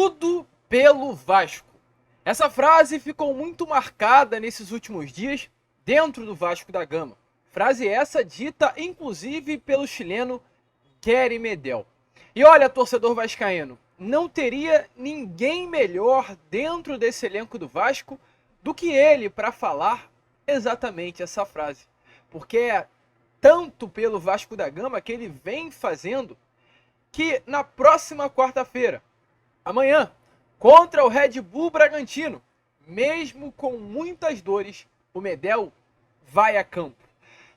Tudo pelo Vasco. Essa frase ficou muito marcada nesses últimos dias dentro do Vasco da Gama. Frase essa dita inclusive pelo chileno Gary Medel. E olha, torcedor vascaíno, não teria ninguém melhor dentro desse elenco do Vasco do que ele para falar exatamente essa frase. Porque é tanto pelo Vasco da Gama que ele vem fazendo que na próxima quarta-feira, amanhã, contra o Red Bull Bragantino, mesmo com muitas dores, o Medel vai a campo.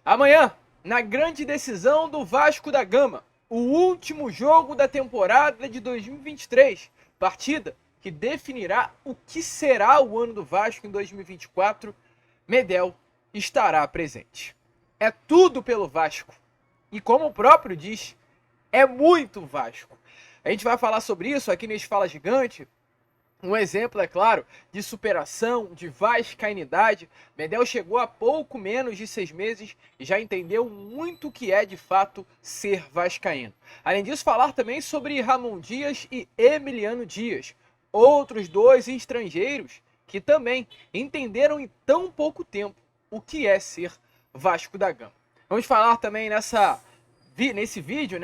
Amanhã, na grande decisão do Vasco da Gama, o último jogo da temporada de 2023, partida que definirá o que será o ano do Vasco em 2024, Medel estará presente. É tudo pelo Vasco. E como o próprio diz, é muito Vasco. A gente vai falar sobre isso aqui nesse Fala Gigante. Um exemplo, é claro, de superação, de vascainidade. Medel chegou há pouco menos de 6 meses e já entendeu muito o que é de fato ser vascaíno. Além disso, falar também sobre Ramon Dias e Emiliano Dias, outros dois estrangeiros que também entenderam em tão pouco tempo o que é ser Vasco da Gama. Vamos falar também nesse vídeo,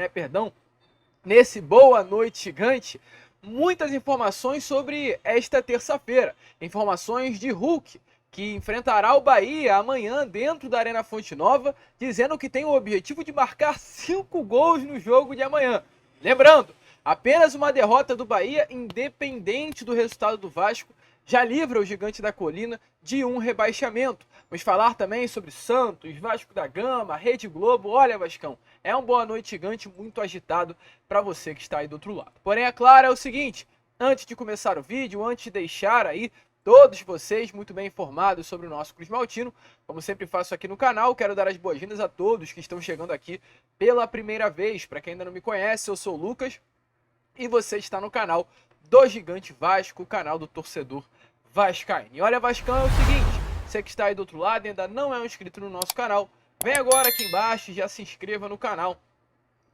nesse Boa Noite Gigante, muitas informações sobre esta terça-feira. Informações de Hulk, que enfrentará o Bahia amanhã dentro da Arena Fonte Nova, dizendo que tem o objetivo de marcar 5 gols no jogo de amanhã. Lembrando, apenas uma derrota do Bahia, independente do resultado do Vasco, já livra o Gigante da Colina de um rebaixamento. Vamos falar também sobre Santos, Vasco da Gama, Rede Globo. Olha, Vascão, é um Boa Noite Gigante muito agitado para você que está aí do outro lado. Porém, é claro, é o seguinte, antes de começar o vídeo, antes de deixar aí todos vocês muito bem informados sobre o nosso Cruz Maltino, como sempre faço aqui no canal, quero dar as boas-vindas a todos que estão chegando aqui pela primeira vez. Para quem ainda não me conhece, eu sou o Lucas e você está no canal do Gigante Vasco, o canal do torcedor vascaíno. E olha, Vascão, é o seguinte, você que está aí do outro lado e ainda não é um inscrito no nosso canal, vem agora aqui embaixo e já se inscreva no canal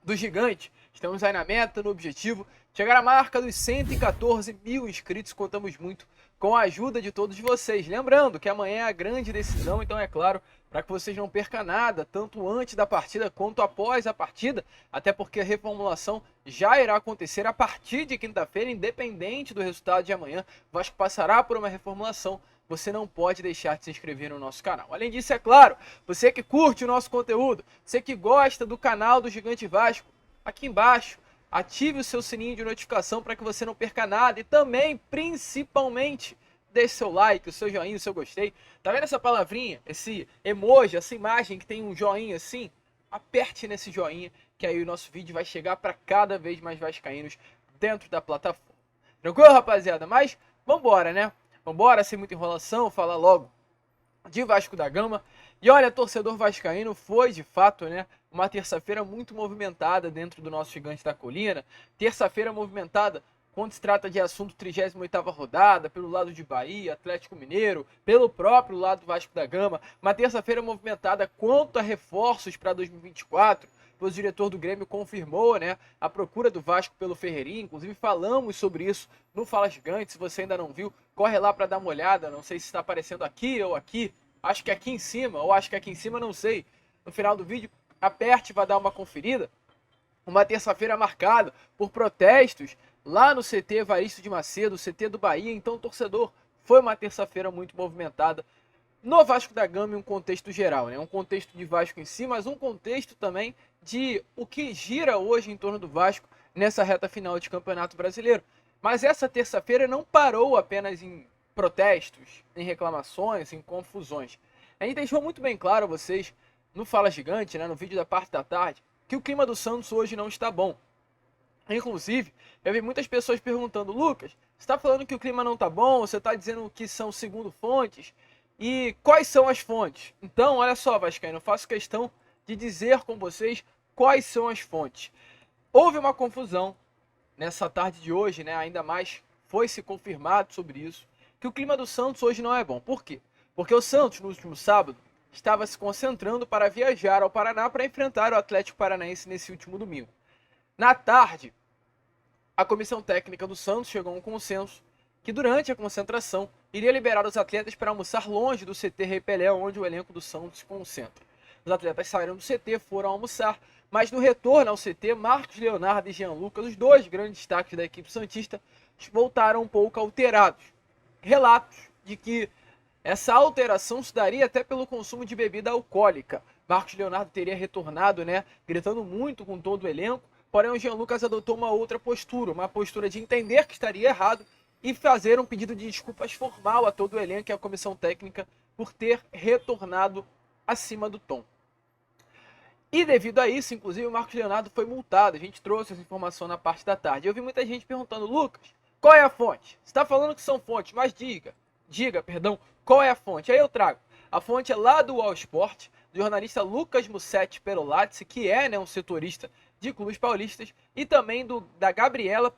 do Gigante. Estamos aí na meta, no objetivo, chegar à marca dos 114 mil inscritos. Contamos muito com a ajuda de todos vocês. Lembrando que amanhã é a grande decisão, então é claro, para que vocês não percam nada, tanto antes da partida quanto após a partida, até porque a reformulação já irá acontecer a partir de quinta-feira, independente do resultado de amanhã. O Vasco passará por uma reformulação. Você não pode deixar de se inscrever no nosso canal. Além disso, é claro, você que curte o nosso conteúdo, você que gosta do canal do Gigante Vasco, aqui embaixo, ative o seu sininho de notificação para que você não perca nada. E também, principalmente, deixe seu like, o seu joinha, o seu gostei. Tá vendo essa palavrinha, esse emoji, essa imagem que tem um joinha assim? Aperte nesse joinha, que aí o nosso vídeo vai chegar para cada vez mais vascaínos dentro da plataforma. Tranquilo, rapaziada? Mas, vambora, né? Vambora, sem muita enrolação, falar logo de Vasco da Gama. E olha, torcedor vascaíno, foi de fato, uma terça-feira muito movimentada dentro do nosso Gigante da Colina. Terça-feira movimentada quando se trata de assunto 38ª rodada, pelo lado de Bahia, Atlético Mineiro, pelo próprio lado do Vasco da Gama. Uma terça-feira movimentada quanto a reforços para 2024. O diretor do Grêmio confirmou, a procura do Vasco pelo Ferreirinha. Inclusive falamos sobre isso no Fala Gigante. Se você ainda não viu, corre lá para dar uma olhada. Não sei se está aparecendo aqui ou aqui. Acho que aqui em cima, ou acho que aqui em cima, não sei. No final do vídeo, aperte para dar uma conferida. Uma terça-feira marcada por protestos lá no CT Evaristo de Macedo, CT do Bahia. Então, torcedor, foi uma terça-feira muito movimentada no Vasco da Gama em um contexto geral, um contexto de Vasco em si, mas um contexto também de o que gira hoje em torno do Vasco nessa reta final de Campeonato Brasileiro. Mas essa terça-feira não parou apenas em protestos, em reclamações, em confusões. A gente deixou muito bem claro a vocês no Fala Gigante, no vídeo da parte da tarde, que o clima do Santos hoje não está bom. Inclusive, eu vi muitas pessoas perguntando: Lucas, você está falando que o clima não está bom, você está dizendo que são segundo fontes, e quais são as fontes? Então, olha só, vascaíno, eu faço questão de dizer com vocês quais são as fontes. Houve uma confusão nessa tarde de hoje, ainda mais foi se confirmado sobre isso, que o clima do Santos hoje não é bom. Por quê? Porque o Santos, no último sábado, estava se concentrando para viajar ao Paraná para enfrentar o Atlético Paranaense nesse último domingo. Na tarde, A comissão técnica do Santos chegou a um consenso que durante a concentração iria liberar os atletas para almoçar longe do CT Rei Pelé, onde o elenco do Santos se concentra. Os atletas saíram do CT, foram almoçar, mas no retorno ao CT, Marcos Leonardo e Jean Lucas, os dois grandes destaques da equipe santista, voltaram um pouco alterados. Relatos de que essa alteração se daria até pelo consumo de bebida alcoólica. Marcos Leonardo teria retornado, gritando muito com todo o elenco, porém o Jean Lucas adotou uma outra postura, uma postura de entender que estaria errado e fazer um pedido de desculpas formal a todo o elenco e à comissão técnica por ter retornado acima do tom. E devido a isso, inclusive, o Marcos Leonardo foi multado. A gente trouxe essa informação na parte da tarde. Eu vi muita gente perguntando, Lucas, qual é a fonte? Você está falando que são fontes, mas diga, qual é a fonte? Aí eu trago. A fonte é lá do All Sport, do jornalista Lucas Mussetti Perolazzi, que é um setorista de clubes paulistas, e também da Gabriela,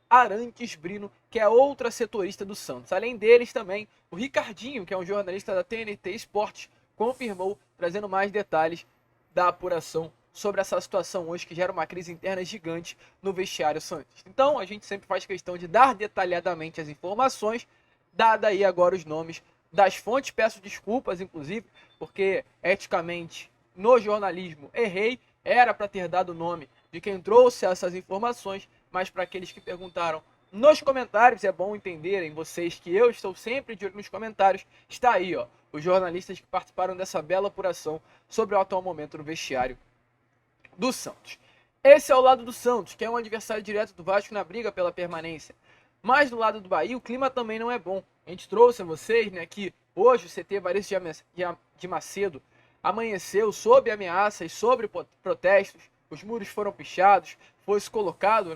Arantes Brino, que é outra setorista do Santos. Além deles também, o Ricardinho, que é um jornalista da TNT Esportes, confirmou, trazendo mais detalhes da apuração sobre essa situação hoje, que gera uma crise interna gigante no vestiário santista. Então, a gente sempre faz questão de dar detalhadamente as informações, dada aí agora os nomes das fontes. Peço desculpas, inclusive, porque eticamente, no jornalismo, errei. Era para ter dado o nome de quem trouxe essas informações, mas para aqueles que perguntaram nos comentários, é bom entenderem vocês que eu estou sempre de olho nos comentários. Está aí, os jornalistas que participaram dessa bela apuração sobre o atual momento no vestiário do Santos. Esse é o lado do Santos, que é um adversário direto do Vasco na briga pela permanência. Mas do lado do Bahia, o clima também não é bom. A gente trouxe a vocês, que hoje o CT Varisto de Macedo amanheceu sob ameaças, sobre protestos. Os muros foram pichados, foi colocado,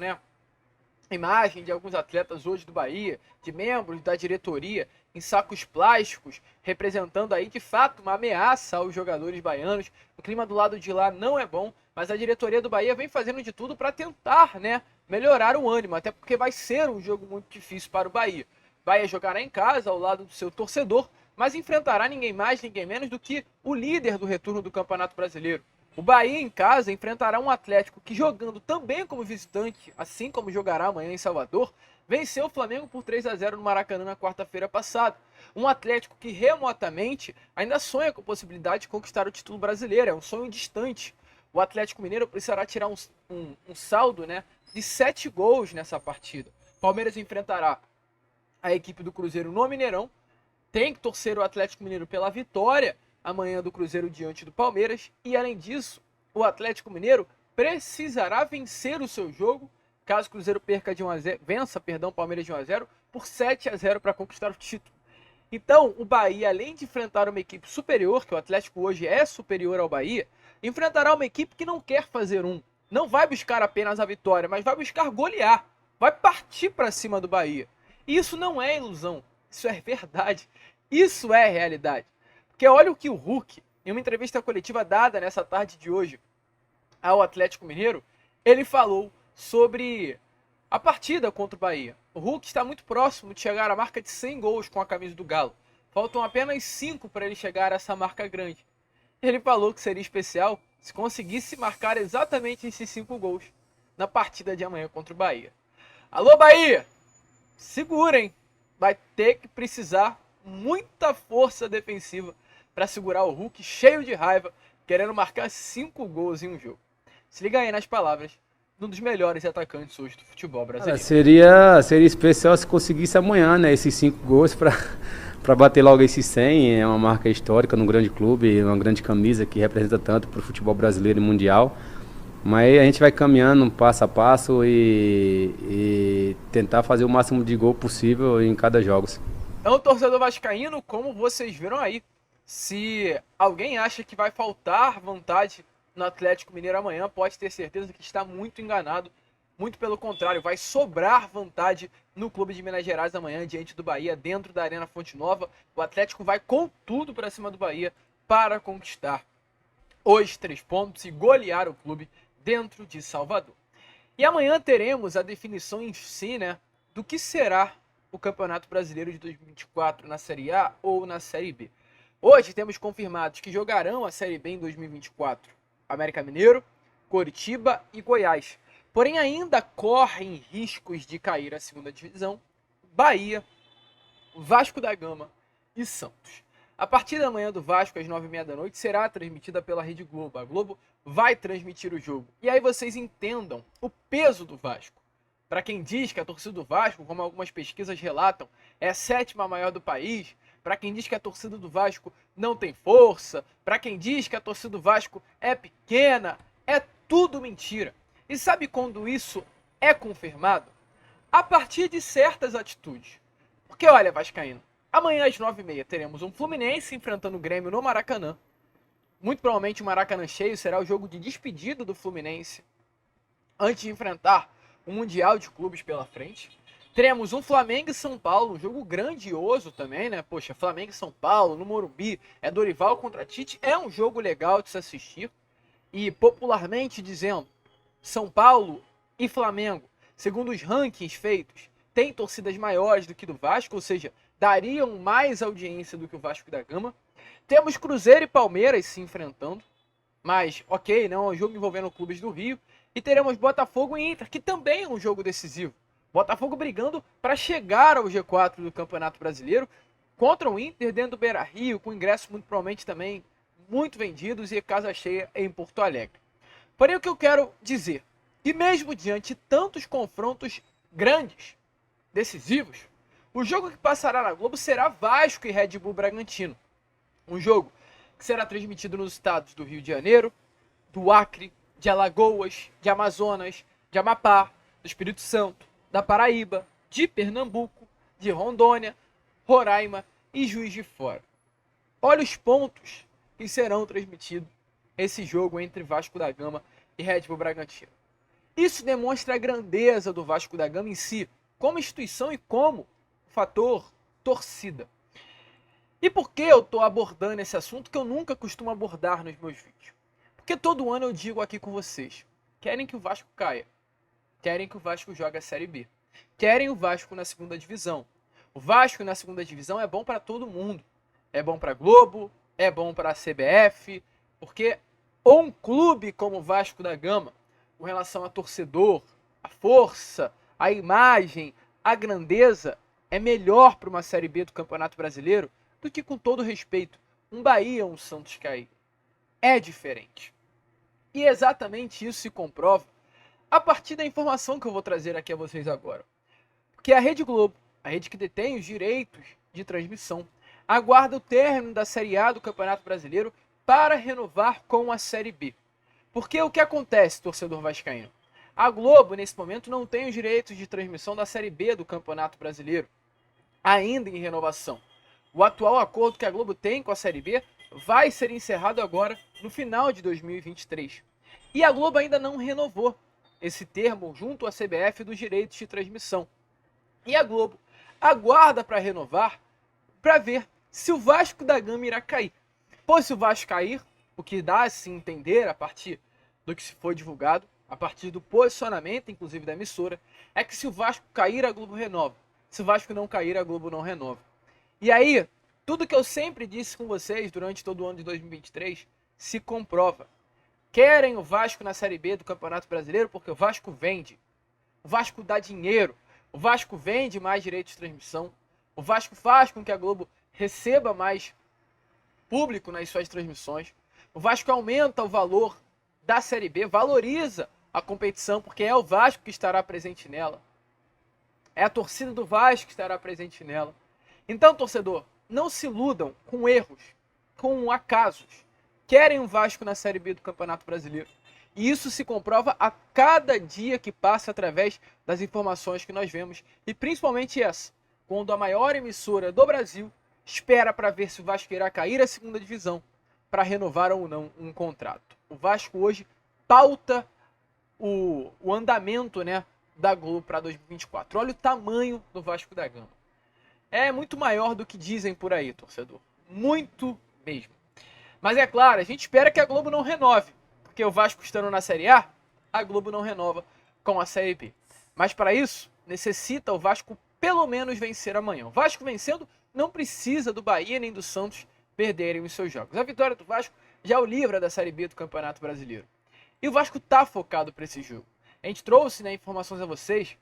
imagem de alguns atletas hoje do Bahia, de membros da diretoria, em sacos plásticos, representando aí de fato uma ameaça aos jogadores baianos. O clima do lado de lá não é bom, mas a diretoria do Bahia vem fazendo de tudo para tentar, melhorar o ânimo, até porque vai ser um jogo muito difícil para o Bahia. Bahia jogará em casa, ao lado do seu torcedor, mas enfrentará ninguém mais, ninguém menos do que o líder do retorno do Campeonato Brasileiro. O Bahia, em casa, enfrentará um Atlético que, jogando também como visitante, assim como jogará amanhã em Salvador, venceu o Flamengo por 3-0 no Maracanã na quarta-feira passada. Um Atlético que, remotamente, ainda sonha com a possibilidade de conquistar o título brasileiro. É um sonho distante. O Atlético Mineiro precisará tirar um saldo de 7 gols nessa partida. Palmeiras enfrentará a equipe do Cruzeiro no Mineirão. Tem que torcer o Atlético Mineiro pela vitória amanhã do Cruzeiro diante do Palmeiras. E além disso, o Atlético Mineiro precisará vencer o seu jogo, caso o Cruzeiro vença o Palmeiras de 1-0 por 7-0 para conquistar o título. Então, o Bahia, além de enfrentar uma equipe superior, que o Atlético hoje é superior ao Bahia, enfrentará uma equipe que não quer fazer não vai buscar apenas a vitória, mas vai buscar golear, vai partir para cima do Bahia. E isso não é ilusão, isso é verdade, isso é realidade. Porque olha o que o Hulk, em uma entrevista coletiva dada nessa tarde de hoje ao Atlético Mineiro, ele falou sobre a partida contra o Bahia. O Hulk está muito próximo de chegar à marca de 100 gols com a camisa do Galo. Faltam apenas 5 para ele chegar a essa marca grande. Ele falou que seria especial se conseguisse marcar exatamente esses 5 gols na partida de amanhã contra o Bahia. Alô, Bahia! Segura, hein? Vai ter que precisar muita força defensiva para segurar o Hulk cheio de raiva, querendo marcar 5 gols em um jogo. Se liga aí nas palavras de um dos melhores atacantes hoje do futebol brasileiro. Seria especial se conseguisse amanhã, esses 5 gols para bater logo esses 100. É uma marca histórica num grande clube, uma grande camisa que representa tanto para o futebol brasileiro e mundial. Mas a gente vai caminhando passo a passo e tentar fazer o máximo de gol possível em cada jogo. Então, torcedor vascaíno, como vocês viram aí, se alguém acha que vai faltar vontade no Atlético Mineiro amanhã, pode ter certeza que está muito enganado. Muito pelo contrário, vai sobrar vontade no clube de Minas Gerais amanhã, diante do Bahia, dentro da Arena Fonte Nova. O Atlético vai com tudo para cima do Bahia para conquistar os 3 pontos e golear o clube dentro de Salvador. E amanhã teremos a definição em si, do que será o Campeonato Brasileiro de 2024 na Série A ou na Série B. Hoje temos confirmados que jogarão a Série B em 2024 América Mineiro, Coritiba e Goiás. porém ainda correm riscos de cair à segunda divisão: Bahia, Vasco da Gama e Santos. A partida da manhã do Vasco, às 9h30 da noite, será transmitida pela Rede Globo. A Globo vai transmitir o jogo. E aí vocês entendam o peso do Vasco. Para quem diz que a torcida do Vasco, como algumas pesquisas relatam, é a 7ª maior do país, para quem diz que a torcida do Vasco não tem força, para quem diz que a torcida do Vasco é pequena, é tudo mentira. E sabe quando isso é confirmado? A partir de certas atitudes. Porque olha, vascaíno, amanhã às 9h30 teremos um Fluminense enfrentando o Grêmio no Maracanã. Muito provavelmente o Maracanã cheio será o jogo de despedida do Fluminense antes de enfrentar o Mundial de Clubes pela frente. Teremos um Flamengo e São Paulo, um jogo grandioso também, né? Poxa, Flamengo e São Paulo, no Morumbi, é Dorival contra Tite, é um jogo legal de se assistir. E popularmente dizendo, São Paulo e Flamengo, segundo os rankings feitos, têm torcidas maiores do que do Vasco, ou seja, dariam mais audiência do que o Vasco da Gama. Temos Cruzeiro e Palmeiras se enfrentando, mas ok, não é um jogo envolvendo clubes do Rio. E teremos Botafogo e Inter, que também é um jogo decisivo. Botafogo brigando para chegar ao G4 do Campeonato Brasileiro contra o Inter dentro do Beira-Rio, com ingressos muito provavelmente também muito vendidos e casa cheia em Porto Alegre. Porém, o que eu quero dizer, que mesmo diante de tantos confrontos grandes, decisivos, o jogo que passará na Globo será Vasco e Red Bull Bragantino. Um jogo que será transmitido nos estados do Rio de Janeiro, do Acre, de Alagoas, de Amazonas, de Amapá, do Espírito Santo, da Paraíba, de Pernambuco, de Rondônia, Roraima e Juiz de Fora. Olha os pontos que serão transmitidos esse jogo entre Vasco da Gama e Red Bull Bragantino. Isso demonstra a grandeza do Vasco da Gama em si, como instituição e como fator torcida. E por que eu estou abordando esse assunto que eu nunca costumo abordar nos meus vídeos? Porque todo ano eu digo aqui com vocês, querem que o Vasco caia, querem que o Vasco jogue a Série B, querem o Vasco na segunda divisão. O Vasco na segunda divisão é bom para todo mundo, é bom para a Globo, é bom para a CBF, porque um clube como o Vasco da Gama, com relação a torcedor, a força, a imagem, a grandeza, é melhor para uma Série B do Campeonato Brasileiro do que, com todo respeito, um Bahia ou um Santos cair. É diferente. E exatamente isso se comprova a partir da informação que eu vou trazer aqui a vocês agora. Porque a Rede Globo, a rede que detém os direitos de transmissão, aguarda o término da Série A do Campeonato Brasileiro para renovar com a Série B. Porque o que acontece, torcedor vascaíno? A Globo, nesse momento, não tem os direitos de transmissão da Série B do Campeonato Brasileiro, ainda em renovação. O atual acordo que a Globo tem com a Série B vai ser encerrado agora no final de 2023. E a Globo ainda não renovou esse termo junto à CBF dos direitos de transmissão. E a Globo aguarda para renovar, para ver se o Vasco da Gama irá cair. Pois se o Vasco cair, o que dá a se entender a partir do que se foi divulgado, a partir do posicionamento, inclusive da emissora, é que se o Vasco cair, a Globo renova. Se o Vasco não cair, a Globo não renova. E aí, tudo que eu sempre disse com vocês durante todo o ano de 2023 se comprova. Querem o Vasco na Série B do Campeonato Brasileiro porque o Vasco vende. O Vasco dá dinheiro. O Vasco vende mais direitos de transmissão. O Vasco faz com que a Globo receba mais público nas suas transmissões. O Vasco aumenta o valor da Série B, valoriza a competição porque é o Vasco que estará presente nela. É a torcida do Vasco que estará presente nela. Então, torcedor, não se iludam com erros, com acasos. Querem o Vasco na Série B do Campeonato Brasileiro. E isso se comprova a cada dia que passa através das informações que nós vemos. E principalmente essa, quando a maior emissora do Brasil espera para ver se o Vasco irá cair à segunda divisão para renovar ou não um contrato. O Vasco hoje pauta o andamento, né, da Globo para 2024. Olha o tamanho do Vasco da Gama. É muito maior do que dizem por aí, torcedor. Muito mesmo. Mas é claro, a gente espera que a Globo não renove. Porque o Vasco estando na Série A, a Globo não renova com a Série B. Mas para isso, necessita o Vasco pelo menos vencer amanhã. O Vasco vencendo não precisa do Bahia nem do Santos perderem os seus jogos. A vitória do Vasco já o livra da Série B do Campeonato Brasileiro. E o Vasco está focado para esse jogo. A gente trouxe, né, informações a vocês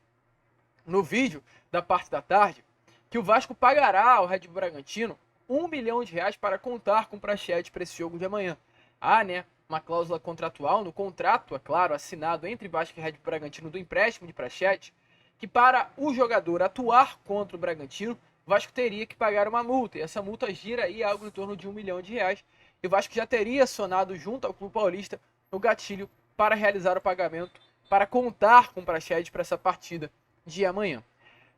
no vídeo da parte da tarde que o Vasco pagará ao Red Bull Bragantino R$ 1 milhão para contar com o Praxedes para esse jogo de amanhã. Há, né, uma cláusula contratual no contrato, é claro, assinado entre Vasco e Red Bull Bragantino do empréstimo de Praxedes, que para o jogador atuar contra o Bragantino, o Vasco teria que pagar uma multa, e essa multa gira aí algo em torno de R$ 1 milhão, e o Vasco já teria acionado junto ao Clube Paulista no gatilho para realizar o pagamento, para contar com o Praxedes para essa partida de amanhã.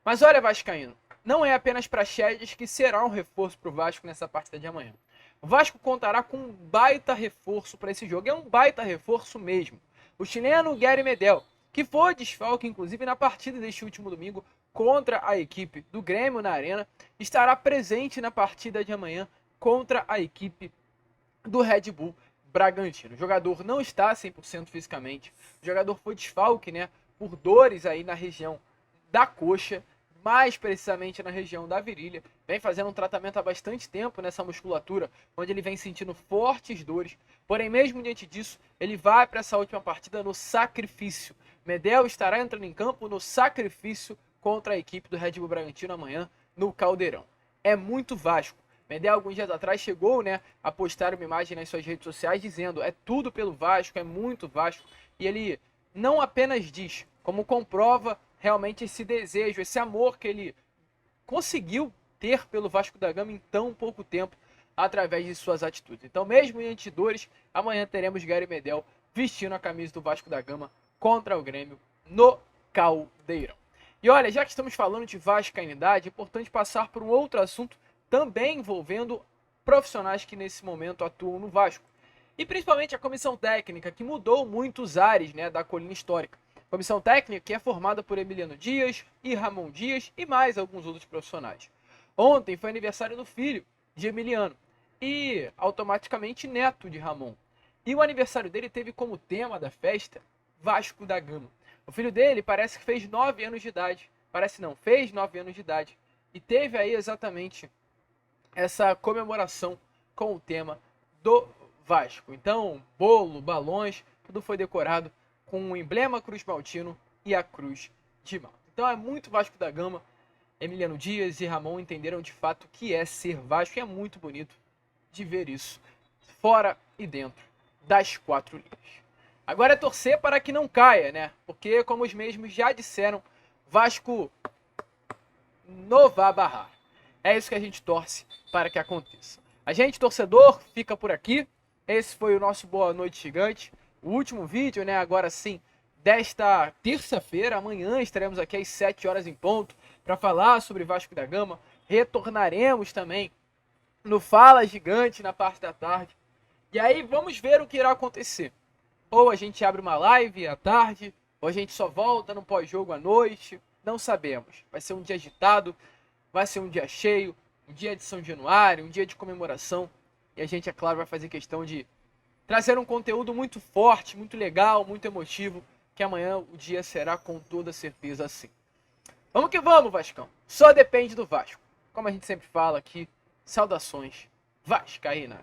Mas olha, vascaíno, não é apenas Praxedes que será um reforço para o Vasco nessa partida de amanhã. O Vasco contará com um baita reforço para esse jogo, é um baita reforço mesmo. O chileno Gary Medel, que foi desfalque inclusive na partida deste último domingo contra a equipe do Grêmio na Arena, estará presente na partida de amanhã contra a equipe do Red Bull Bragantino. O jogador não está 100% fisicamente, o jogador foi desfalque, né, por dores aí na região da coxa, mais precisamente na região da virilha, vem fazendo um tratamento há bastante tempo nessa musculatura, onde ele vem sentindo fortes dores, porém mesmo diante disso, ele vai para essa última partida no sacrifício. Medel estará entrando em campo no sacrifício contra a equipe do Red Bull Bragantino amanhã no Caldeirão. É muito Vasco. Medel alguns dias atrás chegou, né, a postar uma imagem nas suas redes sociais dizendo é tudo pelo Vasco, é muito Vasco, e ele não apenas diz, como comprova realmente esse desejo, esse amor que ele conseguiu ter pelo Vasco da Gama em tão pouco tempo, através de suas atitudes. Então, mesmo diante de dores, amanhã teremos Gary Medel vestindo a camisa do Vasco da Gama contra o Grêmio no Caldeirão. E olha, já que estamos falando de vascainidade, é importante passar por um outro assunto também envolvendo profissionais que nesse momento atuam no Vasco. E principalmente a comissão técnica, que mudou muitos ares, né, da colina histórica. Comissão técnica que é formada por Emiliano Dias e Ramon Dias e mais alguns outros profissionais. Ontem foi aniversário do filho de Emiliano e automaticamente neto de Ramon. E o aniversário dele teve como tema da festa Vasco da Gama. O filho dele parece que fez 9 anos de idade. Parece não, fez 9 anos de idade. E teve aí exatamente essa comemoração com o tema do Vasco. Então, bolo, balões, tudo foi decorado com o emblema Cruz Maltino e a Cruz de Malta. Então é muito Vasco da Gama. Emiliano Dias e Ramon entenderam de fato o que é ser Vasco e é muito bonito de ver isso fora e dentro das 4 linhas. Agora é torcer para que não caia, né? Porque, como os mesmos já disseram, Vasco não vai barrar. É isso que a gente torce para que aconteça. A gente, torcedor, fica por aqui. Esse foi o nosso Boa Noite Gigante. O último vídeo, né, agora sim, desta terça-feira. Amanhã estaremos aqui às 7 horas em ponto para falar sobre Vasco da Gama. Retornaremos também no Fala Gigante na parte da tarde. E aí vamos ver o que irá acontecer. Ou a gente abre uma live à tarde, ou a gente só volta no pós-jogo à noite. Não sabemos. Vai ser um dia agitado, vai ser um dia cheio, um dia de São Januário, um dia de comemoração. E a gente, é claro, vai fazer questão de trazer um conteúdo muito forte, muito legal, muito emotivo, que amanhã o dia será com toda certeza assim. Vamos que vamos, Vascão. Só depende do Vasco. Como a gente sempre fala aqui, saudações vascaínas.